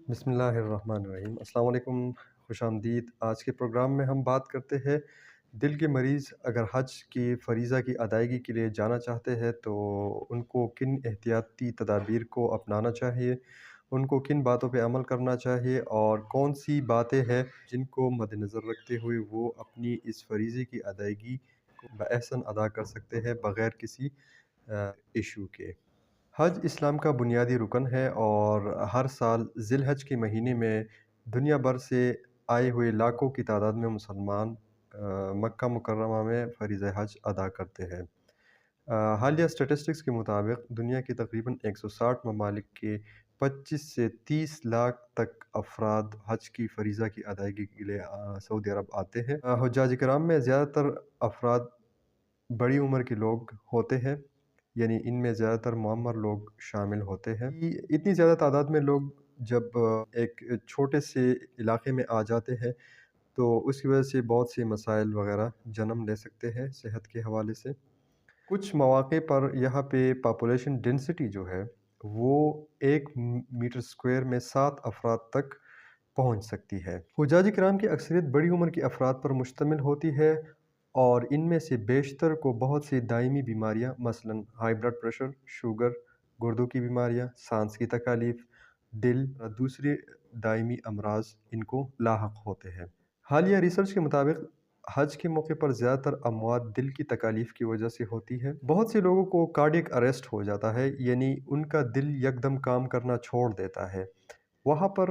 بسم اللہ الرحمن الرحیم۔ السلام علیکم، خوش آمدید۔ آج کے پروگرام میں ہم بات کرتے ہیں دل کے مریض اگر حج کی فریضہ کی ادائیگی کے لیے جانا چاہتے ہیں تو ان کو کن احتیاطی تدابیر کو اپنانا چاہیے، ان کو کن باتوں پہ عمل کرنا چاہیے اور کون سی باتیں ہیں جن کو مد نظر رکھتے ہوئے وہ اپنی اس فریضے کی ادائیگی کو بحسن ادا کر سکتے ہیں بغیر کسی ایشو کے۔ حج اسلام کا بنیادی رکن ہے اور ہر سال ذی الحج کے مہینے میں دنیا بھر سے آئے ہوئے لاکھوں کی تعداد میں مسلمان مکہ مکرمہ میں فریضہ حج ادا کرتے ہیں۔ حالیہ اسٹیٹسٹکس کے مطابق دنیا کے تقریباً 160 ممالک کے 25 سے 30 لاکھ تک افراد حج کی فریضہ کی ادائیگی کے لیے سعودی عرب آتے ہیں۔ حجاج کرام میں زیادہ تر افراد بڑی عمر کے لوگ ہوتے ہیں، یعنی ان میں زیادہ تر معمر لوگ شامل ہوتے ہیں۔ اتنی زیادہ تعداد میں لوگ جب ایک چھوٹے سے علاقے میں آ جاتے ہیں تو اس کی وجہ سے بہت سے مسائل وغیرہ جنم لے سکتے ہیں صحت کے حوالے سے۔ کچھ مواقع پر یہاں پہ پاپولیشن ڈینسٹی جو ہے وہ 1 میٹر اسکوائر میں 7 افراد تک پہنچ سکتی ہے۔ حجاج کرام کی اکثریت بڑی عمر کے افراد پر مشتمل ہوتی ہے اور ان میں سے بیشتر کو بہت سی دائمی بیماریاں مثلاً ہائی بلڈ پریشر، شوگر، گردوں کی بیماریاں، سانس کی تکالیف، دل اور دوسرے دائمی امراض ان کو لاحق ہوتے ہیں۔ حالیہ ریسرچ کے مطابق حج کے موقع پر زیادہ تر اموات دل کی تکالیف کی وجہ سے ہوتی ہے۔ بہت سے لوگوں کو کارڈیک اریسٹ ہو جاتا ہے، یعنی ان کا دل یکدم کام کرنا چھوڑ دیتا ہے۔ وہاں پر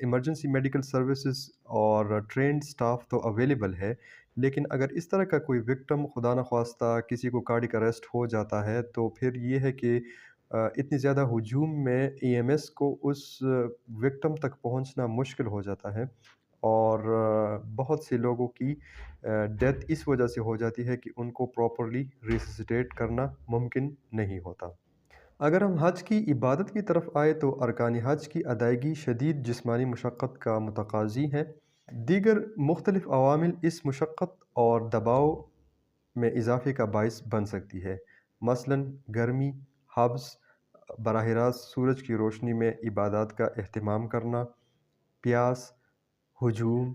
ایمرجنسی میڈیکل سروسز اور ٹرینڈ سٹاف تو اویلیبل ہے، لیکن اگر اس طرح کا کوئی وکٹم خدا نخواستہ کسی کو کارڈیک اریسٹ ہو جاتا ہے تو پھر یہ ہے کہ اتنی زیادہ ہجوم میں ای ایم ایس کو اس وکٹم تک پہنچنا مشکل ہو جاتا ہے اور بہت سے لوگوں کی ڈیتھ اس وجہ سے ہو جاتی ہے کہ ان کو پراپرلی ریسسیٹیٹ کرنا ممکن نہیں ہوتا۔ اگر ہم حج کی عبادت کی طرف آئے تو ارکان حج کی ادائیگی شدید جسمانی مشقت کا متقاضی ہے۔ دیگر مختلف عوامل اس مشقت اور دباؤ میں اضافے کا باعث بن سکتی ہے، مثلاً گرمی، حبس، براہ راست سورج کی روشنی میں عبادات کا اہتمام کرنا، پیاس، ہجوم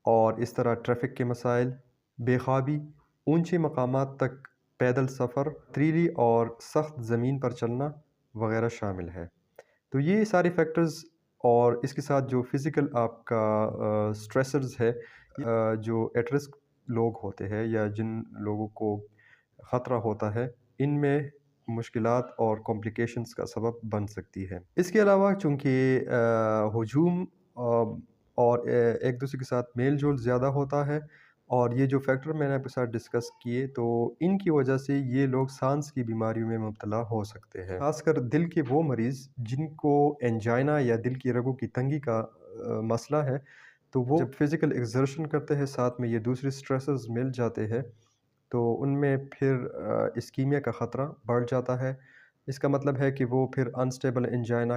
اور اس طرح ٹریفک کے مسائل، بے خوابی، اونچے مقامات تک پیدل سفر، پتھریلی اور سخت زمین پر چلنا وغیرہ شامل ہے۔ تو یہ سارے فیکٹرز اور اس کے ساتھ جو فزیکل آپ کا سٹریسرز ہے، جو ایٹ رسک لوگ ہوتے ہیں یا جن لوگوں کو خطرہ ہوتا ہے، ان میں مشکلات اور کمپلیکیشنز کا سبب بن سکتی ہے۔ اس کے علاوہ چونکہ ہجوم اور ایک دوسرے کے ساتھ میل جول زیادہ ہوتا ہے اور یہ جو فیکٹر میں نے آپ کے ساتھ ڈسکس کیے تو ان کی وجہ سے یہ لوگ سانس کی بیماریوں میں مبتلا ہو سکتے ہیں، خاص کر دل کے وہ مریض جن کو انجائنا یا دل کی رگوں کی تنگی کا مسئلہ ہے، تو وہ جب فزیکل ایگزرشن کرتے ہیں ساتھ میں یہ دوسرے سٹریسز مل جاتے ہیں تو ان میں پھر اسکیمیا کا خطرہ بڑھ جاتا ہے۔ اس کا مطلب ہے کہ وہ پھر انسٹیبل انجائنا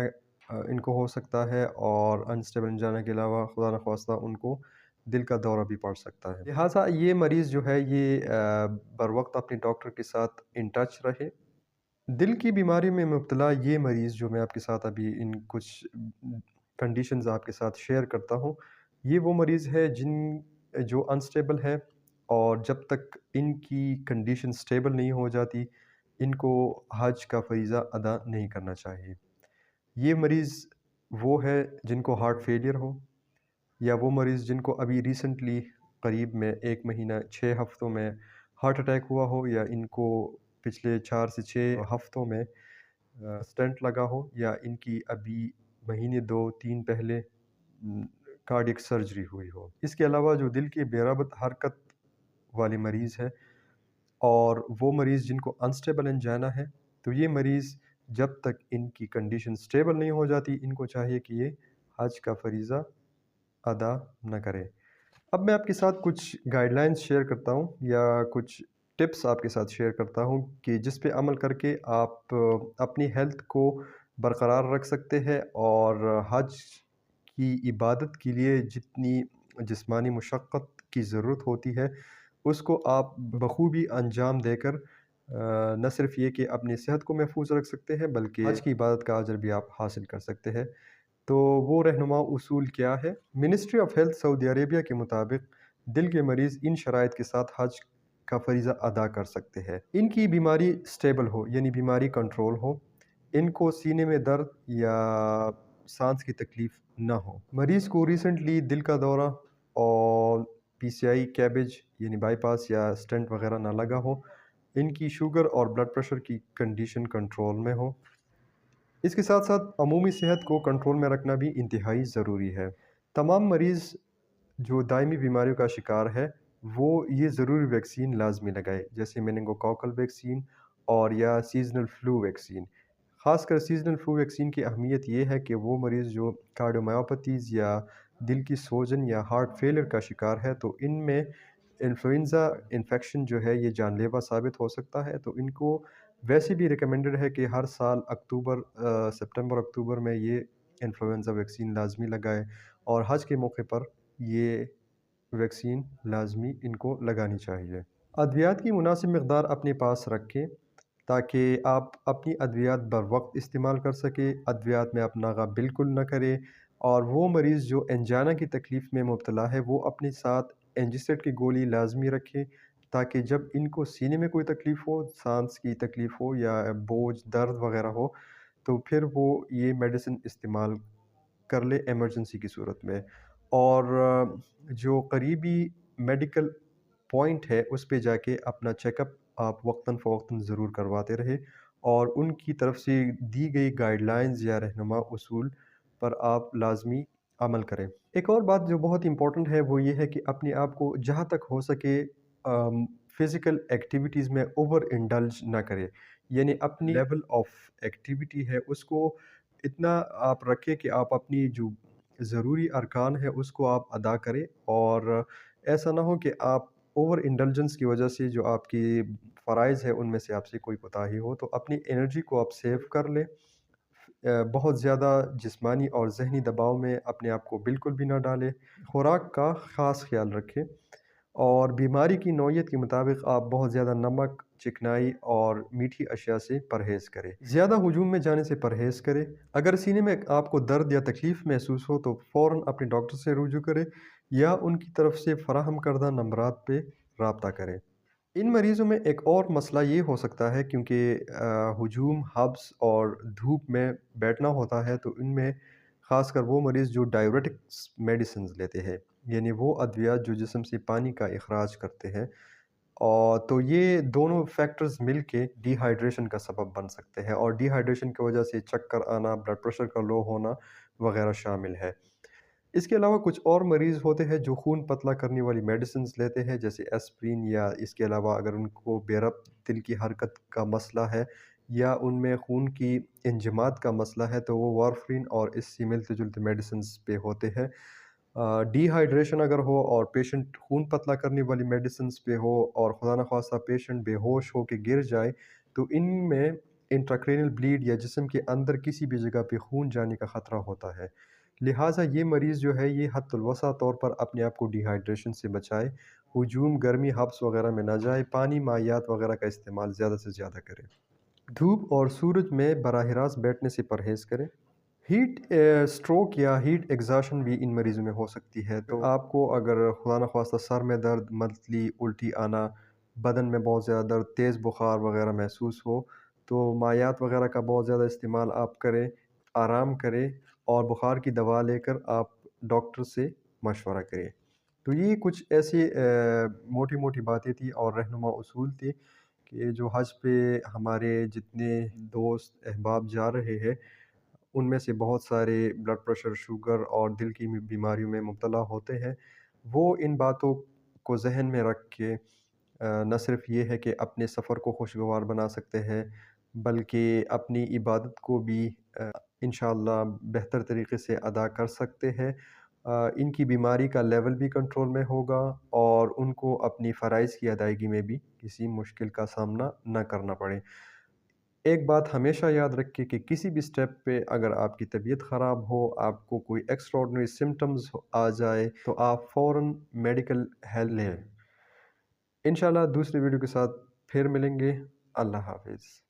ان کو ہو سکتا ہے اور انسٹیبل انجائنا کے علاوہ خدا نخواستہ ان کو دل کا دورہ بھی پڑ سکتا ہے۔ لہٰذا یہ مریض جو ہے یہ بر وقت اپنے ڈاکٹر کے ساتھ ان ٹچ رہے۔ دل کی بیماری میں مبتلا یہ مریض جو میں آپ کے ساتھ ابھی ان کچھ کنڈیشنز آپ کے ساتھ شیئر کرتا ہوں، یہ وہ مریض ہے جو انسٹیبل ہے اور جب تک ان کی کنڈیشن سٹیبل نہیں ہو جاتی ان کو حج کا فریضہ ادا نہیں کرنا چاہیے۔ یہ مریض وہ ہے جن کو ہارٹ فیلئر ہو، یا وہ مریض جن کو ابھی ریسنٹلی قریب میں 1 مہینہ 6 ہفتوں میں ہارٹ اٹیک ہوا ہو، یا ان کو پچھلے 4 سے 6 ہفتوں میں سٹنٹ لگا ہو، یا ان کی ابھی مہینے 2-3 پہلے کارڈیک سرجری ہوئی ہو۔ اس کے علاوہ جو دل کی بے ربط حرکت والے مریض ہے اور وہ مریض جن کو انسٹیبل انجائنا ہے، تو یہ مریض جب تک ان کی کنڈیشن سٹیبل نہیں ہو جاتی ان کو چاہیے کہ یہ حج کا فریضہ ادا نہ کرے۔ اب میں آپ کے ساتھ کچھ گائیڈ لائنز شیئر کرتا ہوں یا کچھ ٹپس آپ کے ساتھ شیئر کرتا ہوں کہ جس پہ عمل کر کے آپ اپنی ہیلتھ کو برقرار رکھ سکتے ہیں اور حج کی عبادت کے لیے جتنی جسمانی مشقت کی ضرورت ہوتی ہے اس کو آپ بخوبی انجام دے کر نہ صرف یہ کہ اپنی صحت کو محفوظ رکھ سکتے ہیں بلکہ حج کی عبادت کا اجر بھی آپ حاصل کر سکتے ہیں۔ تو وہ رہنما اصول کیا ہے؟ منسٹری آف ہیلتھ سعودی عربیہ کے مطابق دل کے مریض ان شرائط کے ساتھ حج کا فریضہ ادا کر سکتے ہیں: ان کی بیماری سٹیبل ہو، یعنی بیماری کنٹرول ہو، ان کو سینے میں درد یا سانس کی تکلیف نہ ہو، مریض کو ریسنٹلی دل کا دورہ اور پی سی آئی کیبج یعنی بائی پاس یا اسٹنٹ وغیرہ نہ لگا ہو، ان کی شوگر اور بلڈ پریشر کی کنڈیشن کنٹرول میں ہو۔ اس کے ساتھ ساتھ عمومی صحت کو کنٹرول میں رکھنا بھی انتہائی ضروری ہے۔ تمام مریض جو دائمی بیماریوں کا شکار ہے وہ یہ ضروری ویکسین لازمی لگائے، جیسے میننگوکوکل ویکسین اور یا سیزنل فلو ویکسین۔ خاص کر سیزنل فلو ویکسین کی اہمیت یہ ہے کہ وہ مریض جو کارڈیومایوپیتھیز یا دل کی سوجن یا ہارٹ فیلر کا شکار ہے تو ان میں انفلوئنزا انفیکشن جو ہے یہ جان لیوا ثابت ہو سکتا ہے، تو ان کو ویسے بھی ریکمینڈڈ ہے کہ ہر سال سپٹمبر اکتوبر میں یہ انفلوئنزا ویکسین لازمی لگائے، اور حج کے موقع پر یہ ویکسین لازمی ان کو لگانی چاہیے۔ ادویات کی مناسب مقدار اپنے پاس رکھیں تاکہ آپ اپنی ادویات بر وقت استعمال کر سکیں، ادویات میں اپنا ناغہ بالکل نہ کریں، اور وہ مریض جو انجائنا کی تکلیف میں مبتلا ہے وہ اپنے ساتھ اینجیسیڈ کی گولی لازمی رکھیں، تاکہ جب ان کو سینے میں کوئی تکلیف ہو، سانس کی تکلیف ہو یا بوجھ درد وغیرہ ہو تو پھر وہ یہ میڈیسن استعمال کر لے ایمرجنسی کی صورت میں۔ اور جو قریبی میڈیکل پوائنٹ ہے اس پہ جا کے اپنا چیک اپ آپ وقتاً فوقتاً ضرور کرواتے رہے، اور ان کی طرف سے دی گئی گائیڈ لائنز یا رہنما اصول پر آپ لازمی عمل کریں۔ ایک اور بات جو بہت امپورٹنٹ ہے وہ یہ ہے کہ اپنے آپ کو جہاں تک ہو سکے فزیکل ایکٹیویٹیز میں اوور انڈلج نہ کرے، یعنی اپنی لیول آف ایکٹیویٹی ہے اس کو اتنا آپ رکھیں کہ آپ اپنی جو ضروری ارکان ہے اس کو آپ ادا کریں، اور ایسا نہ ہو کہ آپ اوور انڈلجنس کی وجہ سے جو آپ کی فرائض ہے ان میں سے آپ سے کوئی کوتاہی ہو، تو اپنی انرجی کو آپ سیو کر لیں۔ بہت زیادہ جسمانی اور ذہنی دباؤ میں اپنے آپ کو بالکل بھی نہ ڈالیں، خوراک کا خاص خیال رکھیں، اور بیماری کی نوعیت کے مطابق آپ بہت زیادہ نمک، چکنائی اور میٹھی اشیاء سے پرہیز کریں۔ زیادہ ہجوم میں جانے سے پرہیز کریں۔ اگر سینے میں آپ کو درد یا تکلیف محسوس ہو تو فوراً اپنے ڈاکٹر سے رجوع کریں یا ان کی طرف سے فراہم کردہ نمبرات پہ رابطہ کریں۔ ان مریضوں میں ایک اور مسئلہ یہ ہو سکتا ہے کیونکہ ہجوم، حبس اور دھوپ میں بیٹھنا ہوتا ہے، تو ان میں خاص کر وہ مریض جو ڈائیورٹکس میڈیسنز لیتے ہیں، یعنی وہ ادویات جو جسم سے پانی کا اخراج کرتے ہیں، اور تو یہ دونوں فیکٹرز مل کے ڈی ہائیڈریشن کا سبب بن سکتے ہیں، اور ڈی ہائیڈریشن کی وجہ سے چکر آنا، بلڈ پریشر کا لو ہونا وغیرہ شامل ہے۔ اس کے علاوہ کچھ اور مریض ہوتے ہیں جو خون پتلا کرنے والی میڈیسنز لیتے ہیں، جیسے ایسپرین، یا اس کے علاوہ اگر ان کو بے ربط دل کی حرکت کا مسئلہ ہے یا ان میں خون کی انجماد کا مسئلہ ہے تو وہ وارفرین اور اس سے ملتے جلتے میڈیسنز پہ ہوتے ہیں۔ ڈی ہائیڈریشن اگر ہو اور پیشنٹ خون پتلا کرنے والی میڈیسنز پہ ہو اور خدا نخواستہ پیشنٹ بے ہوش ہو کے گر جائے تو ان میں انٹراکرینل بلیڈ یا جسم کے اندر کسی بھی جگہ پہ خون جانے کا خطرہ ہوتا ہے، لہٰذا یہ مریض جو ہے یہ حد الوسع طور پر اپنے آپ کو ڈی ہائیڈریشن سے بچائے، ہجوم، گرمی، حبس وغیرہ میں نہ جائے، پانی، مائعات وغیرہ کا استعمال زیادہ سے زیادہ کرے، دھوپ اور سورج میں براہ راست بیٹھنے سے پرہیز کریں۔ ہیٹ سٹروک یا ہیٹ ایگزاشن بھی ان مریضوں میں ہو سکتی ہے، تو آپ کو اگر خدا نخواستہ سر میں درد، متلی، الٹی آنا، بدن میں بہت زیادہ درد، تیز بخار وغیرہ محسوس ہو تو مائعات وغیرہ کا بہت زیادہ استعمال آپ کریں، آرام کریں، اور بخار کی دوا لے کر آپ ڈاکٹر سے مشورہ کریں۔ تو یہ کچھ ایسی موٹی موٹی باتیں تھیں اور رہنما اصول تھے کہ جو حج پہ ہمارے جتنے دوست احباب جا رہے ہیں ان میں سے بہت سارے بلڈ پریشر، شوگر اور دل کی بیماریوں میں مبتلا ہوتے ہیں، وہ ان باتوں کو ذہن میں رکھ کے نہ صرف یہ ہے کہ اپنے سفر کو خوشگوار بنا سکتے ہیں بلکہ اپنی عبادت کو بھی انشاءاللہ بہتر طریقے سے ادا کر سکتے ہیں، ان کی بیماری کا لیول بھی کنٹرول میں ہوگا اور ان کو اپنی فرائض کی ادائیگی میں بھی کسی مشکل کا سامنا نہ کرنا پڑے۔ ایک بات ہمیشہ یاد رکھیں کہ کسی بھی سٹیپ پہ اگر آپ کی طبیعت خراب ہو، آپ کو کوئی ایکسٹراڈنری سمٹمز آ جائے تو آپ فوراً میڈیکل ہیلپ لیں۔ انشاءاللہ دوسری ویڈیو کے ساتھ پھر ملیں گے۔ اللہ حافظ۔